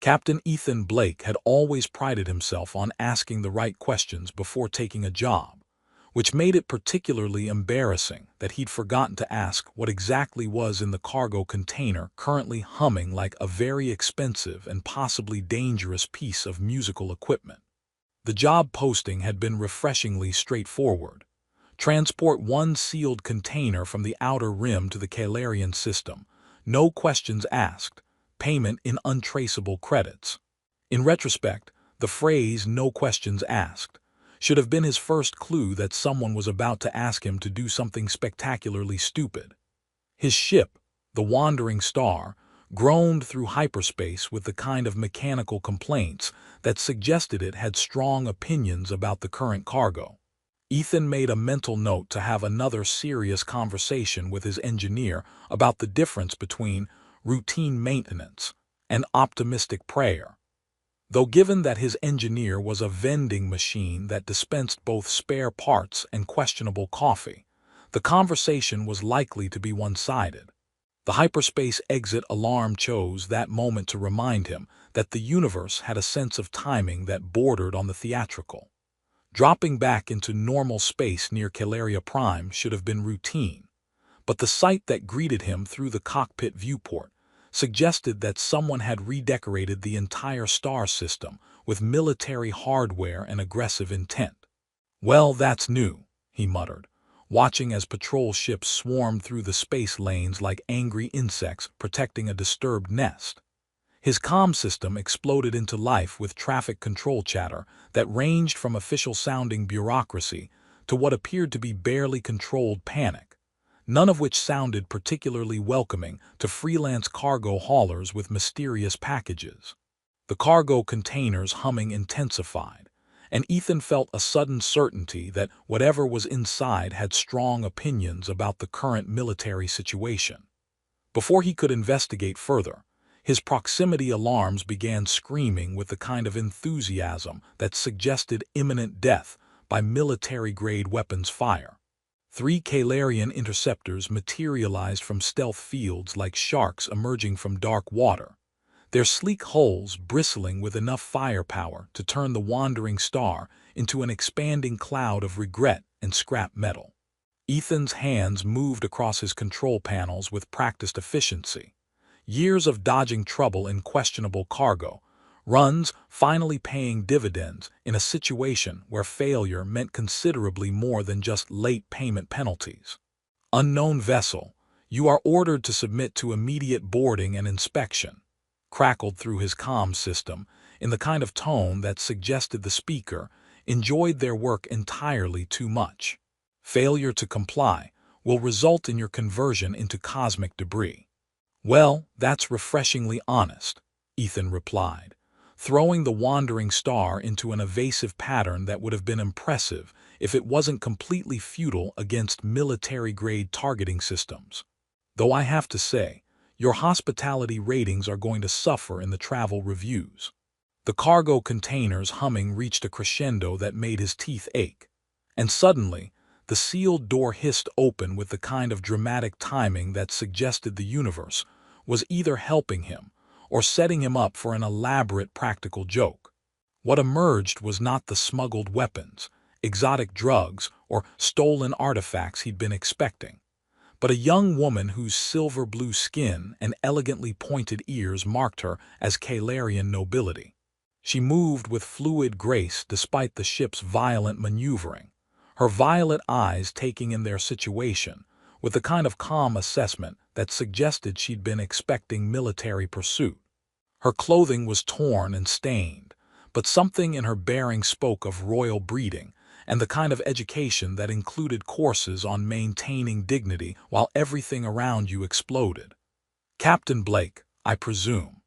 Captain Ethan Blake had always prided himself on asking the right questions before taking a job, which made it particularly embarrassing that he'd forgotten to ask what exactly was in the cargo container currently humming like a very expensive and possibly dangerous piece of musical equipment. The job posting had been refreshingly straightforward. Transport one sealed container from the outer rim to the Calarian system. No questions asked. Payment in untraceable credits. In retrospect, the phrase "no questions asked" should have been his first clue that someone was about to ask him to do something spectacularly stupid. His ship, the Wandering Star, groaned through hyperspace with the kind of mechanical complaints that suggested it had strong opinions about the current cargo. Ethan made a mental note to have another serious conversation with his engineer about the difference between routine maintenance and optimistic prayer. Though given that his engineer was a vending machine that dispensed both spare parts and questionable coffee, the conversation was likely to be one-sided. The hyperspace exit alarm chose that moment to remind him that the universe had a sense of timing that bordered on the theatrical. Dropping back into normal space near Calaria Prime should have been routine, but the sight that greeted him through the cockpit viewport suggested that someone had redecorated the entire star system with military hardware and aggressive intent. "Well, that's new," he muttered, watching as patrol ships swarmed through the space lanes like angry insects protecting a disturbed nest. His comm system exploded into life with traffic control chatter that ranged from official-sounding bureaucracy to what appeared to be barely controlled panic, none of which sounded particularly welcoming to freelance cargo haulers with mysterious packages. The cargo containers humming intensified, and Ethan felt a sudden certainty that whatever was inside had strong opinions about the current military situation. Before he could investigate further, his proximity alarms began screaming with the kind of enthusiasm that suggested imminent death by military-grade weapons fire. 3 Calarian interceptors materialized from stealth fields like sharks emerging from dark water, their sleek hulls bristling with enough firepower to turn the Wandering Star into an expanding cloud of regret and scrap metal. Ethan's hands moved across his control panels with practiced efficiency. Years of dodging trouble in questionable cargo runs finally paying dividends in a situation where failure meant considerably more than just late payment penalties. "Unknown vessel, you are ordered to submit to immediate boarding and inspection," crackled through his comm system in the kind of tone that suggested the speaker enjoyed their work entirely too much. "Failure to comply will result in your conversion into cosmic debris." "Well, that's refreshingly honest," Ethan replied, throwing the Wandering Star into an evasive pattern that would have been impressive if it wasn't completely futile against military-grade targeting systems. "Though I have to say, your hospitality ratings are going to suffer in the travel reviews." The cargo container's humming reached a crescendo that made his teeth ache, and suddenly, the sealed door hissed open with the kind of dramatic timing that suggested the universe was either helping him or setting him up for an elaborate practical joke. What emerged was not the smuggled weapons, exotic drugs, or stolen artifacts he'd been expecting, but a young woman whose silver-blue skin and elegantly pointed ears marked her as Calarian nobility. She moved with fluid grace despite the ship's violent maneuvering, her violet eyes taking in their situation with the kind of calm assessment that suggested she'd been expecting military pursuit. Her clothing was torn and stained, but something in her bearing spoke of royal breeding and the kind of education that included courses on maintaining dignity while everything around you exploded. "Captain Blake, I presume,"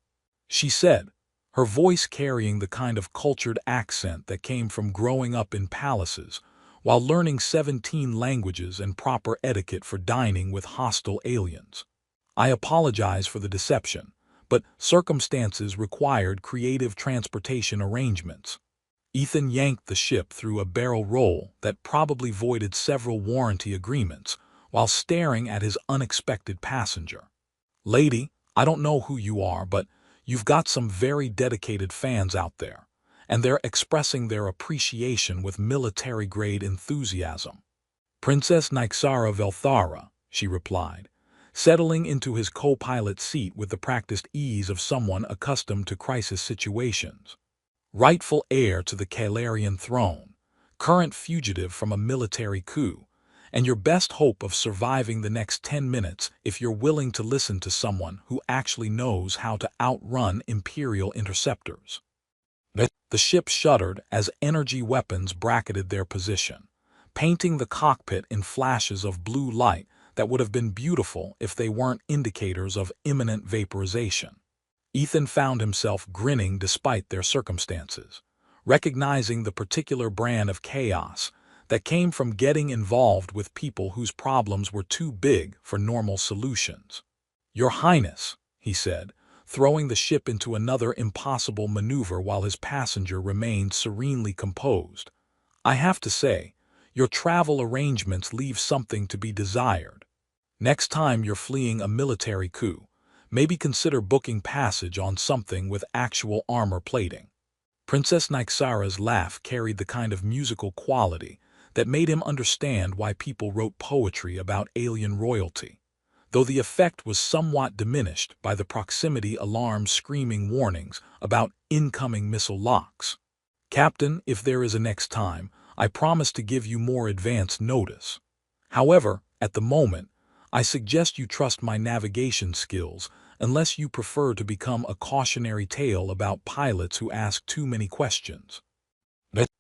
she said, her voice carrying the kind of cultured accent that came from growing up in palaces while learning 17 languages and proper etiquette for dining with hostile aliens. "I apologize for the deception, but circumstances required creative transportation arrangements." Ethan yanked the ship through a barrel roll that probably voided several warranty agreements while staring at his unexpected passenger. "Lady, I don't know who you are, but You've got some very dedicated fans out there, and they're expressing their appreciation with military-grade enthusiasm." "Princess Nyxara Velthara," she replied, settling into his co-pilot seat with the practiced ease of someone accustomed to crisis situations. "Rightful heir to the Kalarian throne, current fugitive from a military coup, and your best hope of surviving the next 10 minutes if you're willing to listen to someone who actually knows how to outrun Imperial interceptors." The ship shuddered as energy weapons bracketed their position, painting the cockpit in flashes of blue light that would have been beautiful if they weren't indicators of imminent vaporization. Ethan found himself grinning despite their circumstances, recognizing the particular brand of chaos that came from getting involved with people whose problems were too big for normal solutions. "Your Highness," he said, throwing the ship into another impossible maneuver while his passenger remained serenely composed, "I have to say, your travel arrangements leave something to be desired. Next time you're fleeing a military coup, maybe consider booking passage on something with actual armor plating." Princess Nyxara's laugh carried the kind of musical quality that made him understand why people wrote poetry about alien royalty, though the effect was somewhat diminished by the proximity alarm's screaming warnings about incoming missile locks. "Captain, if there is a next time, I promise to give you more advance notice. However, at the moment, I suggest you trust my navigation skills unless you prefer to become a cautionary tale about pilots who ask too many questions."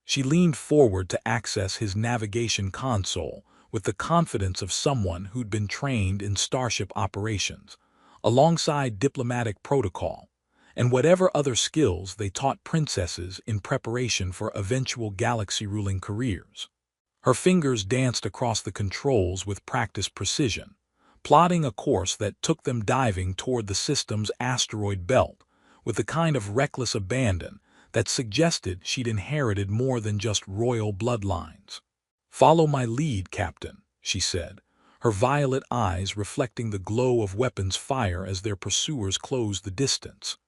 She leaned forward to access his navigation console with the confidence of someone who'd been trained in starship operations, alongside diplomatic protocol, and whatever other skills they taught princesses in preparation for eventual galaxy-ruling careers. Her fingers danced across the controls with practiced precision, plotting a course that took them diving toward the system's asteroid belt with the kind of reckless abandon that suggested she'd inherited more than just royal bloodlines. "Follow my lead, Captain," she said, her violet eyes reflecting the glow of weapons fire as their pursuers closed the distance.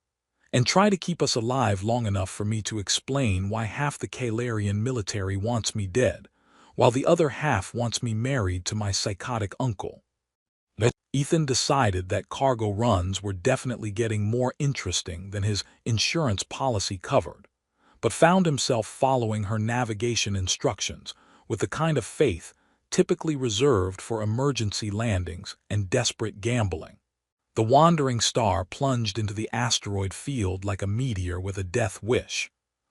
"And try to keep us alive long enough for me to explain why half the Kalarian military wants me dead, while the other half wants me married to my psychotic uncle." Ethan decided that cargo runs were definitely getting more interesting than his insurance policy covered, but found himself following her navigation instructions with the kind of faith typically reserved for emergency landings and desperate gambling. The wandering star plunged into the asteroid field like a meteor with a death wish,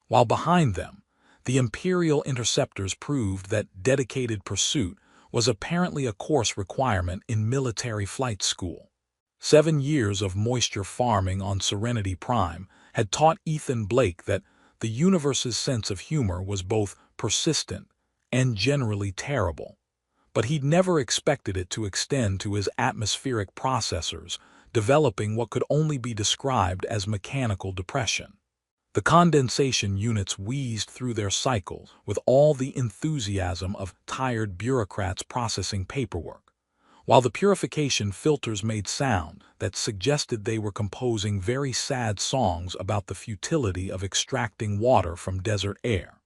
while behind them, the Imperial interceptors proved that dedicated pursuit was apparently a course requirement in military flight school. 7 years of moisture farming on Serenity Prime had taught Ethan Blake that the universe's sense of humor was both persistent and generally terrible, but he'd never expected it to extend to his atmospheric processors, developing what could only be described as mechanical depression. The condensation units wheezed through their cycles with all the enthusiasm of tired bureaucrats processing paperwork, while the purification filters made sound that suggested they were composing very sad songs about the futility of extracting water from desert air.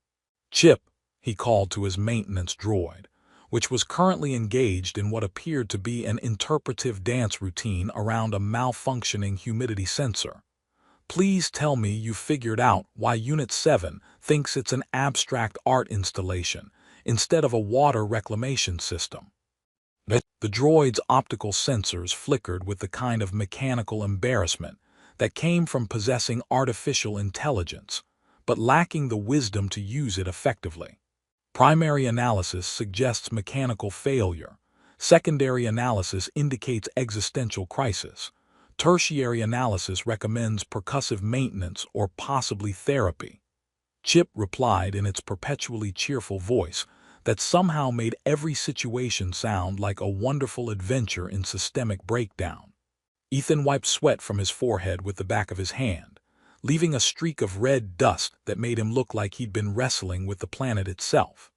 "Chip," he called to his maintenance droid, which was currently engaged in what appeared to be an interpretive dance routine around a malfunctioning humidity sensor. "Please tell me you figured out why Unit 7 thinks it's an abstract art installation instead of a water reclamation system." The droid's optical sensors flickered with the kind of mechanical embarrassment that came from possessing artificial intelligence, but lacking the wisdom to use it effectively. Primary analysis suggests mechanical failure. Secondary analysis indicates existential crisis. Tertiary analysis recommends percussive maintenance or possibly therapy. Chip replied in its perpetually cheerful voice that somehow made every situation sound like a wonderful adventure in systemic breakdown. Ethan wiped sweat from his forehead with the back of his hand, leaving a streak of red dust that made him look like he'd been wrestling with the planet itself.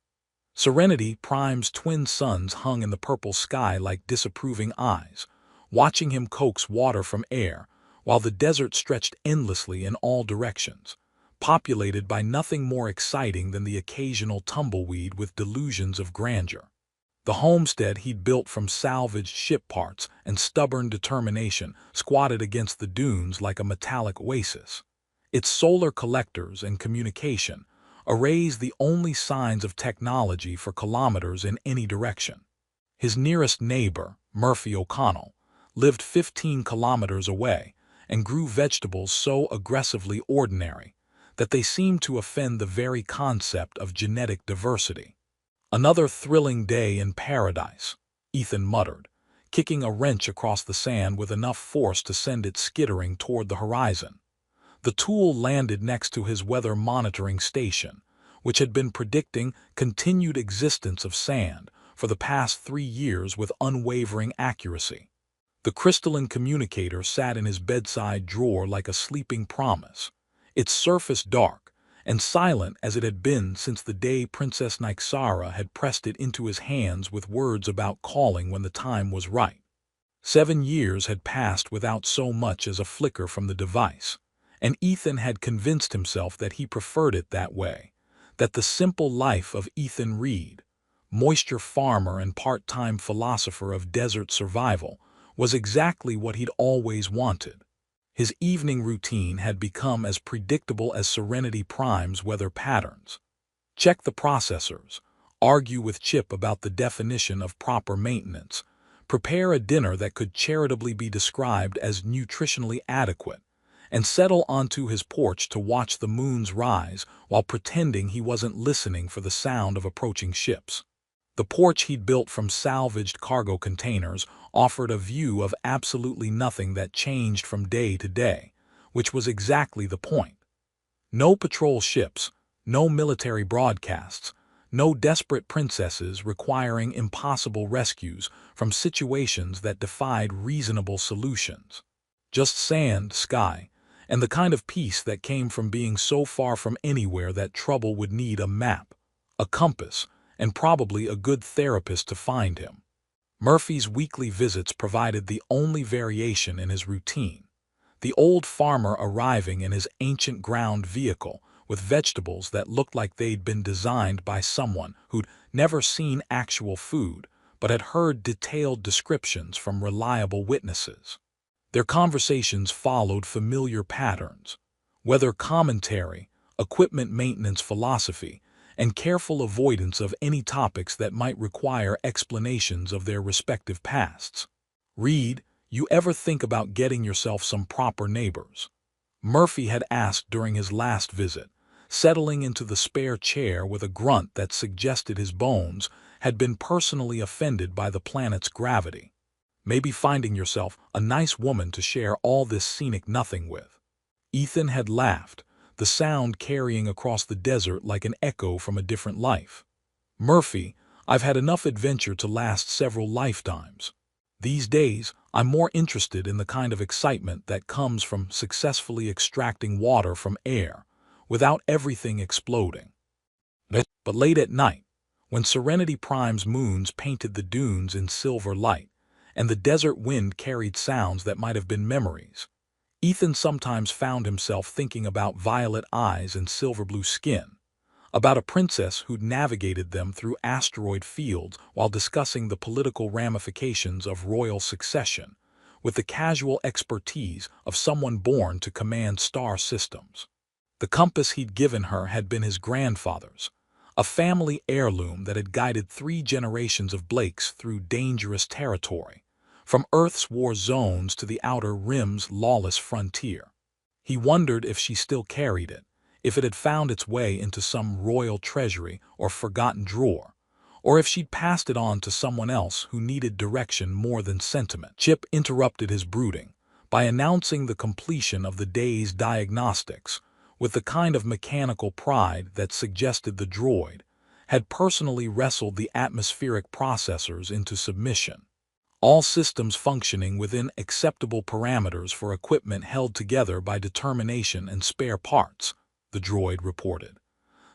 Serenity Prime's twin suns hung in the purple sky like disapproving eyes, watching him coax water from air while the desert stretched endlessly in all directions, populated by nothing more exciting than the occasional tumbleweed with delusions of grandeur. The homestead he'd built from salvaged ship parts and stubborn determination squatted against the dunes like a metallic oasis. Its solar collectors and communication arrays the only signs of technology for kilometers in any direction. His nearest neighbor, Murphy O'Connell, lived 15 kilometers away and grew vegetables so aggressively ordinary that they seemed to offend the very concept of genetic diversity. "Another thrilling day in paradise," Ethan muttered, kicking a wrench across the sand with enough force to send it skittering toward the horizon. The tool landed next to his weather monitoring station, which had been predicting continued existence of sand for the past 3 years with unwavering accuracy. The crystalline communicator sat in his bedside drawer like a sleeping promise, its surface dark and silent as it had been since the day Princess Nyxara had pressed it into his hands with words about calling when the time was right. 7 years had passed without so much as a flicker from the device, and Ethan had convinced himself that he preferred it that way, that the simple life of Ethan Reed, moisture farmer and part-time philosopher of desert survival, was exactly what he'd always wanted. His evening routine had become as predictable as Serenity Prime's weather patterns. Check the processors, argue with Chip about the definition of proper maintenance, prepare a dinner that could charitably be described as nutritionally adequate, and settle onto his porch to watch the moon's rise while pretending he wasn't listening for the sound of approaching ships. The porch he'd built from salvaged cargo containers offered a view of absolutely nothing that changed from day to day, which was exactly the point. No patrol ships, no military broadcasts, no desperate princesses requiring impossible rescues from situations that defied reasonable solutions. Just sand, sky, and the kind of peace that came from being so far from anywhere that trouble would need a map, a compass, and probably a good therapist to find him. Murphy's weekly visits provided the only variation in his routine, the old farmer arriving in his ancient ground vehicle with vegetables that looked like they'd been designed by someone who'd never seen actual food but had heard detailed descriptions from reliable witnesses. Their conversations followed familiar patterns, weather commentary, equipment maintenance philosophy, and careful avoidance of any topics that might require explanations of their respective pasts. "Reed, you ever think about getting yourself some proper neighbors?" Murphy had asked during his last visit, settling into the spare chair with a grunt that suggested his bones had been personally offended by the planet's gravity. "Maybe finding yourself a nice woman to share all this scenic nothing with." Ethan had laughed, the sound carrying across the desert like an echo from a different life. "Murphy, I've had enough adventure to last several lifetimes. These days, I'm more interested in the kind of excitement that comes from successfully extracting water from air without everything exploding." But late at night, when Serenity Prime's moons painted the dunes in silver light, and the desert wind carried sounds that might have been memories, Ethan sometimes found himself thinking about violet eyes and silver blue skin, about a princess who'd navigated them through asteroid fields while discussing the political ramifications of royal succession, with the casual expertise of someone born to command star systems. The compass he'd given her had been his grandfather's, a family heirloom that had guided 3 generations of Blakes through dangerous territory, from Earth's war zones to the Outer Rim's lawless frontier. He wondered if she still carried it, if it had found its way into some royal treasury or forgotten drawer, or if she'd passed it on to someone else who needed direction more than sentiment. Chip interrupted his brooding by announcing the completion of the day's diagnostics with the kind of mechanical pride that suggested the droid had personally wrestled the atmospheric processors into submission. All systems functioning within acceptable parameters for equipment held together by determination and spare parts, the droid reported.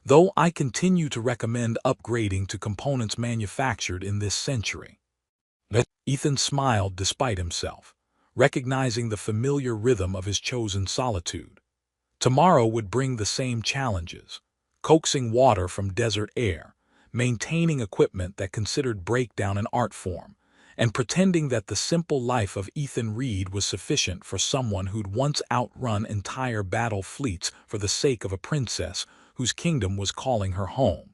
"Though I continue to recommend upgrading to components manufactured in this century." Ethan smiled despite himself, recognizing the familiar rhythm of his chosen solitude. Tomorrow would bring the same challenges: coaxing water from desert air, maintaining equipment that considered breakdown an art form, and pretending that the simple life of Ethan Reed was sufficient for someone who'd once outrun entire battle fleets for the sake of a princess whose kingdom was calling her home.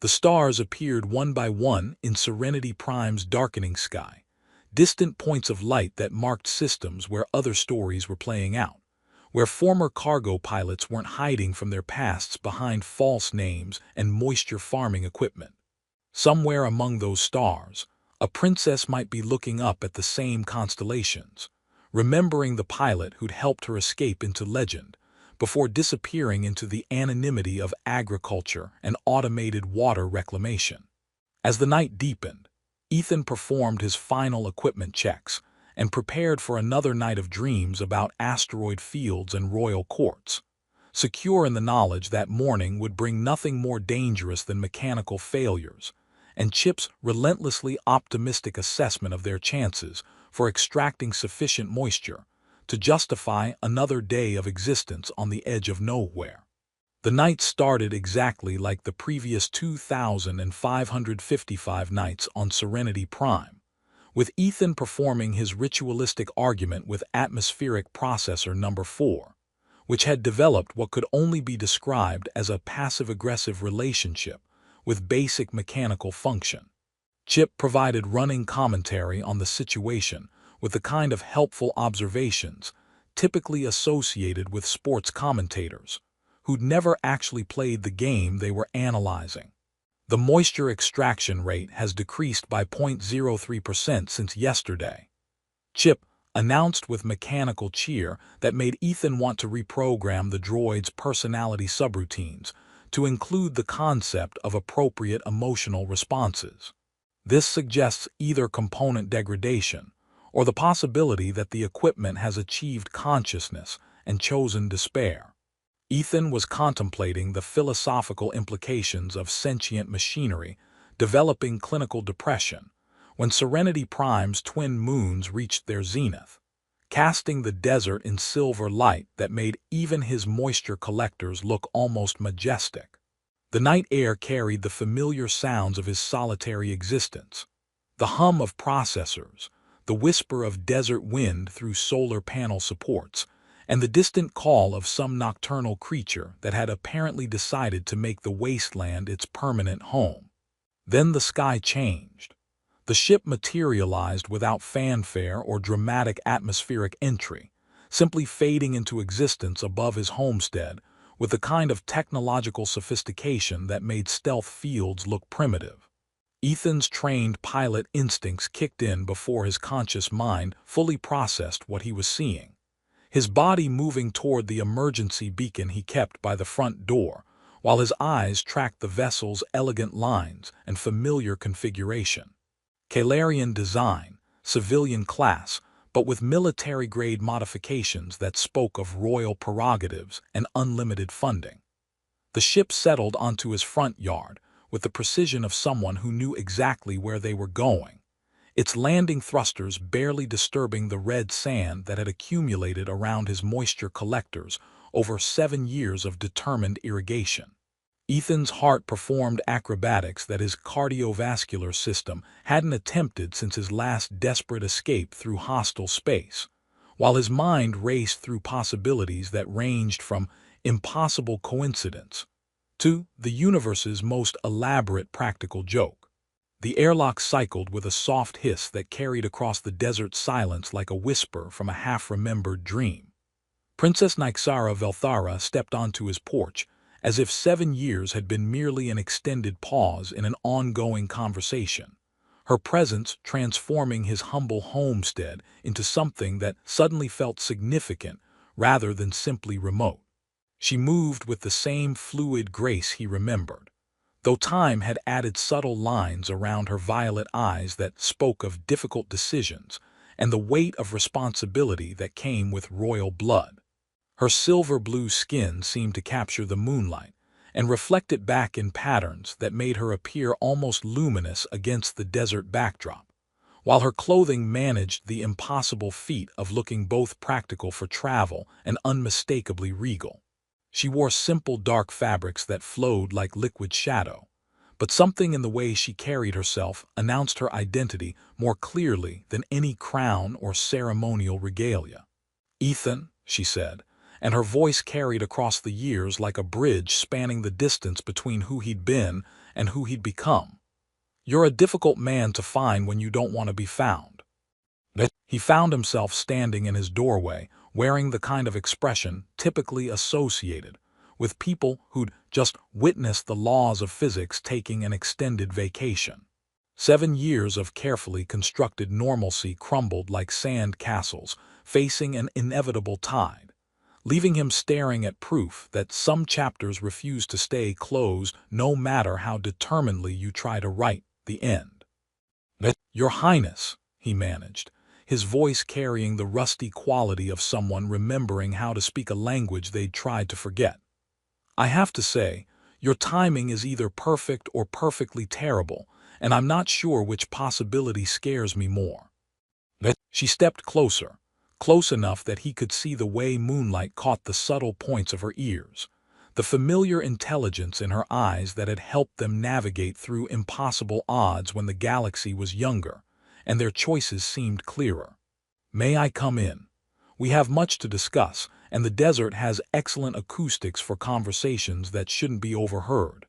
The stars appeared one by one in Serenity Prime's darkening sky, distant points of light that marked systems where other stories were playing out, where former cargo pilots weren't hiding from their pasts behind false names and moisture farming equipment. Somewhere among those stars, a princess might be looking up at the same constellations, remembering the pilot who'd helped her escape into legend, before disappearing into the anonymity of agriculture and automated water reclamation. As the night deepened, Ethan performed his final equipment checks and prepared for another night of dreams about asteroid fields and royal courts, secure in the knowledge that morning would bring nothing more dangerous than mechanical failures, and Chip's relentlessly optimistic assessment of their chances for extracting sufficient moisture to justify another day of existence on the edge of nowhere. The night started exactly like the previous 2,555 nights on Serenity Prime, with Ethan performing his ritualistic argument with atmospheric processor number 4, which had developed what could only be described as a passive-aggressive relationship with basic mechanical function. Chip provided running commentary on the situation with the kind of helpful observations typically associated with sports commentators, who'd never actually played the game they were analyzing. The moisture extraction rate has decreased by 0.03% since yesterday, Chip announced with mechanical cheer that made Ethan want to reprogram the droid's personality subroutines to include the concept of appropriate emotional responses. This suggests either component degradation or the possibility that the equipment has achieved consciousness and chosen despair. Ethan was contemplating the philosophical implications of sentient machinery developing clinical depression when Serenity Prime's twin moons reached their zenith, casting the desert in silver light that made even his moisture collectors look almost majestic. The night air carried the familiar sounds of his solitary existence: the hum of processors, the whisper of desert wind through solar panel supports, and the distant call of some nocturnal creature that had apparently decided to make the wasteland its permanent home. Then the sky changed. The ship materialized without fanfare or dramatic atmospheric entry, simply fading into existence above his homestead with the kind of technological sophistication that made stealth fields look primitive. Ethan's trained pilot instincts kicked in before his conscious mind fully processed what he was seeing, his body moving toward the emergency beacon he kept by the front door, while his eyes tracked the vessel's elegant lines and familiar configuration. Kalarian design, civilian class, but with military-grade modifications that spoke of royal prerogatives and unlimited funding. The ship settled onto his front yard with the precision of someone who knew exactly where they were going, its landing thrusters barely disturbing the red sand that had accumulated around his moisture collectors over 7 years of determined irrigation. Ethan's heart performed acrobatics that his cardiovascular system hadn't attempted since his last desperate escape through hostile space, while his mind raced through possibilities that ranged from impossible coincidence to the universe's most elaborate practical joke. The airlock cycled with a soft hiss that carried across the desert silence like a whisper from a half-remembered dream. Princess Nyxara Velthara stepped onto his porch, as if 7 years had been merely an extended pause in an ongoing conversation, her presence transforming his humble homestead into something that suddenly felt significant rather than simply remote. She moved with the same fluid grace he remembered, though time had added subtle lines around her violet eyes that spoke of difficult decisions and the weight of responsibility that came with royal blood. Her silver-blue skin seemed to capture the moonlight and reflect it back in patterns that made her appear almost luminous against the desert backdrop, while her clothing managed the impossible feat of looking both practical for travel and unmistakably regal. She wore simple dark fabrics that flowed like liquid shadow, but something in the way she carried herself announced her identity more clearly than any crown or ceremonial regalia. "Ethan," she said, and her voice carried across the years like a bridge spanning the distance between who he'd been and who he'd become. "You're a difficult man to find when you don't want to be found." He found himself standing in his doorway, wearing the kind of expression typically associated with people who'd just witnessed the laws of physics taking an extended vacation. 7 years of carefully constructed normalcy crumbled like sand castles, facing an inevitable tide, leaving him staring at proof that some chapters refuse to stay closed no matter how determinedly you try to write the end. "Your Highness," he managed, his voice carrying the rusty quality of someone remembering how to speak a language they'd tried to forget. "I have to say, your timing is either perfect or perfectly terrible, and I'm not sure which possibility scares me more." She stepped closer, close enough that he could see the way moonlight caught the subtle points of her ears, the familiar intelligence in her eyes that had helped them navigate through impossible odds when the galaxy was younger, and their choices seemed clearer. "May I come in? We have much to discuss, and the desert has excellent acoustics for conversations that shouldn't be overheard."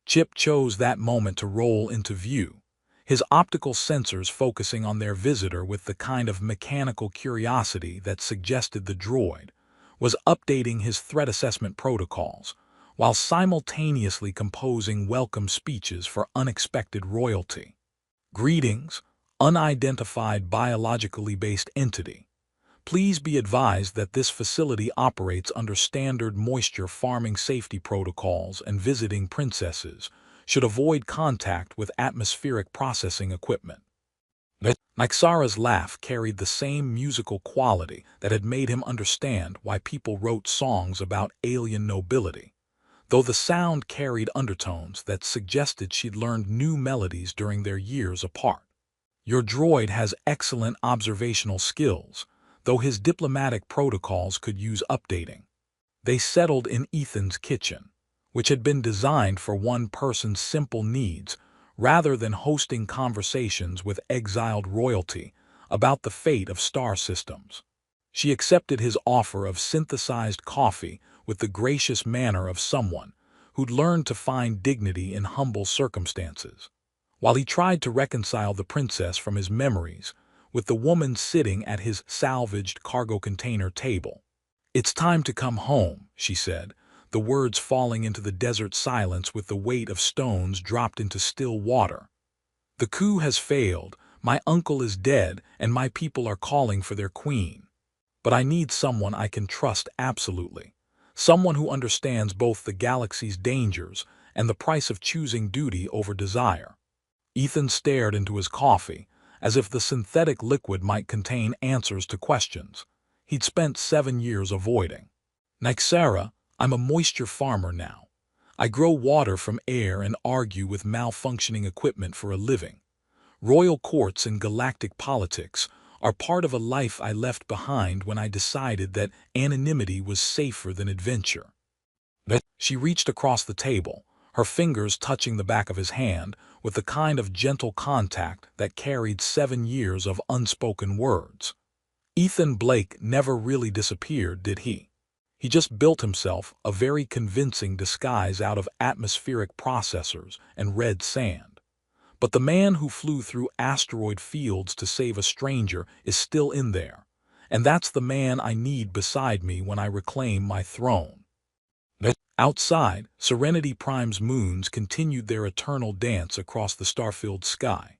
Chip chose that moment to roll into view, his optical sensors focusing on their visitor with the kind of mechanical curiosity that suggested the droid was updating his threat assessment protocols, while simultaneously composing welcome speeches for unexpected royalty. "Greetings, unidentified biologically based entity. Please be advised that this facility operates under standard moisture farming safety protocols, and visiting princesses should avoid contact with atmospheric processing equipment." Nyxara's laugh carried the same musical quality that had made him understand why people wrote songs about alien nobility, though the sound carried undertones that suggested she'd learned new melodies during their years apart. "Your droid has excellent observational skills, though his diplomatic protocols could use updating." They settled in Ethan's kitchen, which had been designed for one person's simple needs rather than hosting conversations with exiled royalty about the fate of star systems. She accepted his offer of synthesized coffee with the gracious manner of someone who'd learned to find dignity in humble circumstances, while he tried to reconcile the princess from his memories with the woman sitting at his salvaged cargo container table. "It's time to come home," she said, the words falling into the desert silence with the weight of stones dropped into still water. "The coup has failed, my uncle is dead, and my people are calling for their queen. But I need someone I can trust absolutely, someone who understands both the galaxy's dangers and the price of choosing duty over desire." Ethan stared into his coffee, as if the synthetic liquid might contain answers to questions he'd spent 7 years avoiding. "Nyxara, I'm a moisture farmer now. I grow water from air and argue with malfunctioning equipment for a living. Royal courts and galactic politics are part of a life I left behind when I decided that anonymity was safer than adventure." She reached across the table, her fingers touching the back of his hand with the kind of gentle contact that carried 7 years of unspoken words. "Ethan Blake never really disappeared, did he? He just built himself a very convincing disguise out of atmospheric processors and red sand. But the man who flew through asteroid fields to save a stranger is still in there, and that's the man I need beside me when I reclaim my throne." Outside, Serenity Prime's moons continued their eternal dance across the star-filled sky,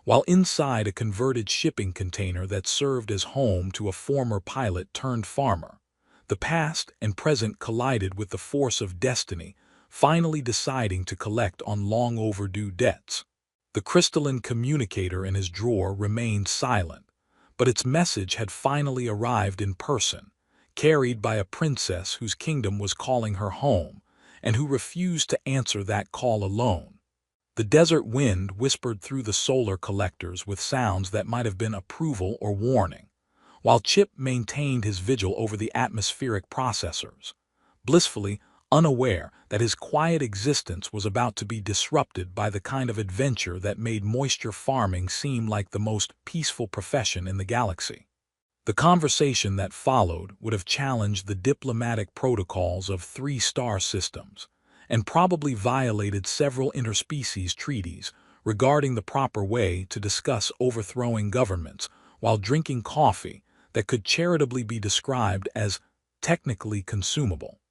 while inside a converted shipping container that served as home to a former pilot turned farmer, the past and present collided with the force of destiny, finally deciding to collect on long-overdue debts. The crystalline communicator in his drawer remained silent, but its message had finally arrived in person, carried by a princess whose kingdom was calling her home, and who refused to answer that call alone. The desert wind whispered through the solar collectors with sounds that might have been approval or warning, while Chip maintained his vigil over the atmospheric processors, blissfully unaware that his quiet existence was about to be disrupted by the kind of adventure that made moisture farming seem like the most peaceful profession in the galaxy. The conversation that followed would have challenged the diplomatic protocols of three-star systems, and probably violated several interspecies treaties regarding the proper way to discuss overthrowing governments while drinking coffee that could charitably be described as technically consumable.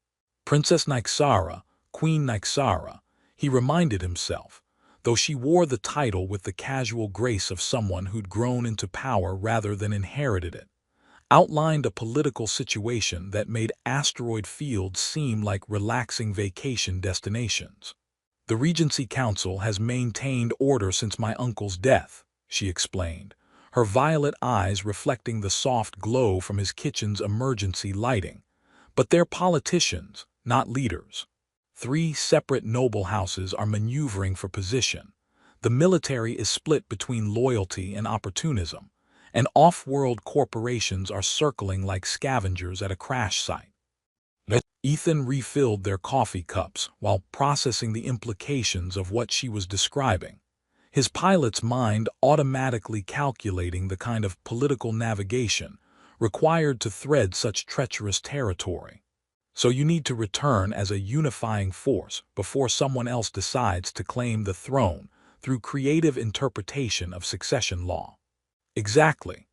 Princess Nyxara, Queen Nyxara, he reminded himself, though she wore the title with the casual grace of someone who'd grown into power rather than inherited it, outlined a political situation that made asteroid fields seem like relaxing vacation destinations. The Regency Council has maintained order since my uncle's death, she explained, her violet eyes reflecting the soft glow from his kitchen's emergency lighting. But they're politicians, not leaders. 3 separate noble houses are maneuvering for position. The military is split between loyalty and opportunism, and off-world corporations are circling like scavengers at a crash site. Ethan refilled their coffee cups while processing the implications of what she was describing, his pilot's mind automatically calculating the kind of political navigation required to thread such treacherous territory. So you need to return as a unifying force before someone else decides to claim the throne through creative interpretation of succession law. Exactly.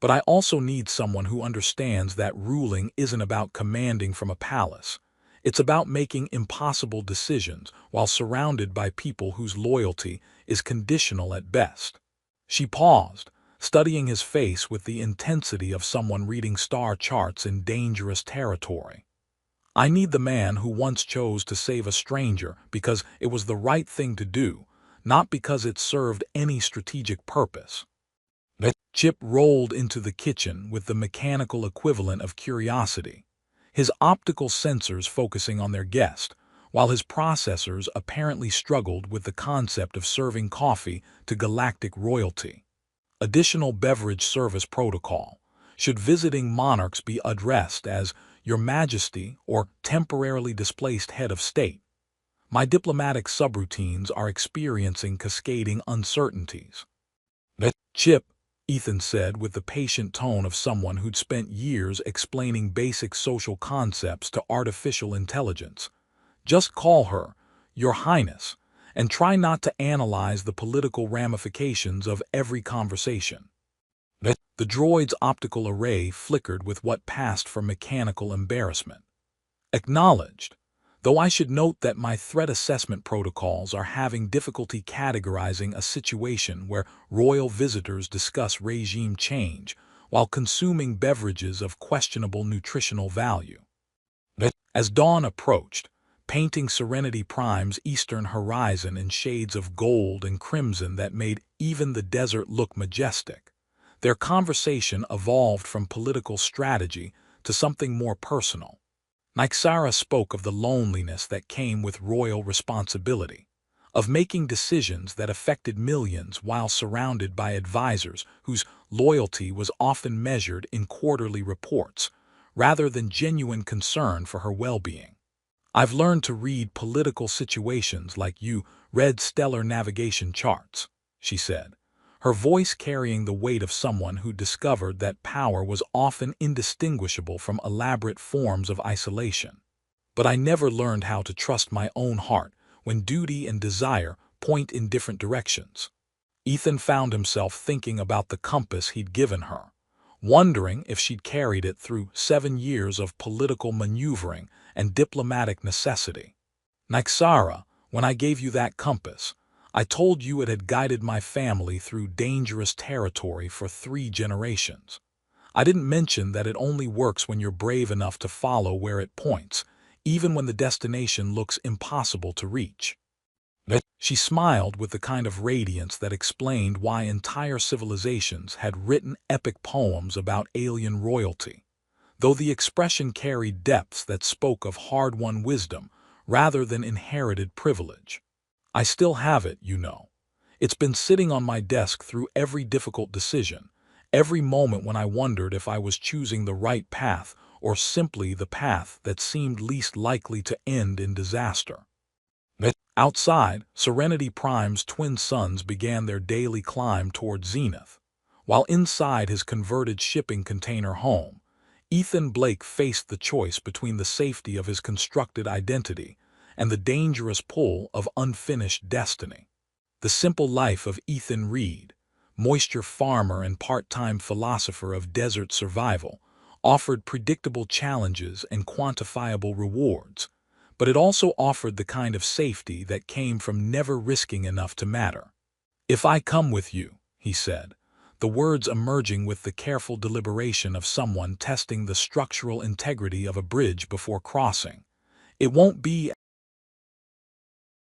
But I also need someone who understands that ruling isn't about commanding from a palace. It's about making impossible decisions while surrounded by people whose loyalty is conditional at best. She paused, studying his face with the intensity of someone reading star charts in dangerous territory. I need the man who once chose to save a stranger because it was the right thing to do, not because it served any strategic purpose. Chip rolled into the kitchen with the mechanical equivalent of curiosity, his optical sensors focusing on their guest, while his processors apparently struggled with the concept of serving coffee to galactic royalty. Additional beverage service protocol. Should visiting monarchs be addressed as Your Majesty or temporarily displaced head of state? My diplomatic subroutines are experiencing cascading uncertainties. Chip, Ethan said with the patient tone of someone who'd spent years explaining basic social concepts to artificial intelligence. Just call her, Your Highness, and try not to analyze the political ramifications of every conversation. The droid's optical array flickered with what passed for mechanical embarrassment. Acknowledged, though I should note that my threat assessment protocols are having difficulty categorizing a situation where royal visitors discuss regime change while consuming beverages of questionable nutritional value. As dawn approached, painting Serenity Prime's eastern horizon in shades of gold and crimson that made even the desert look majestic, their conversation evolved from political strategy to something more personal. Nyxara spoke of the loneliness that came with royal responsibility, of making decisions that affected millions while surrounded by advisors whose loyalty was often measured in quarterly reports, rather than genuine concern for her well-being. I've learned to read political situations like you read stellar navigation charts, she said, her voice carrying the weight of someone who discovered that power was often indistinguishable from elaborate forms of isolation. But I never learned how to trust my own heart when duty and desire point in different directions. Ethan found himself thinking about the compass he'd given her, wondering if she'd carried it through 7 years of political maneuvering and diplomatic necessity. Nyxara, when I gave you that compass, I told you it had guided my family through dangerous territory for 3 generations. I didn't mention that it only works when you're brave enough to follow where it points, even when the destination looks impossible to reach. She smiled with the kind of radiance that explained why entire civilizations had written epic poems about alien royalty, though the expression carried depths that spoke of hard-won wisdom rather than inherited privilege. I still have it, you know. It's been sitting on my desk through every difficult decision, every moment when I wondered if I was choosing the right path or simply the path that seemed least likely to end in disaster. Outside, Serenity Prime's twin suns began their daily climb toward zenith, while inside his converted shipping container home, Ethan Blake faced the choice between the safety of his constructed identity and the dangerous pull of unfinished destiny. The simple life of Ethan Reed, moisture farmer and part-time philosopher of desert survival, offered predictable challenges and quantifiable rewards, but it also offered the kind of safety that came from never risking enough to matter. "If I come with you," he said, the words emerging with the careful deliberation of someone testing the structural integrity of a bridge before crossing, "it won't be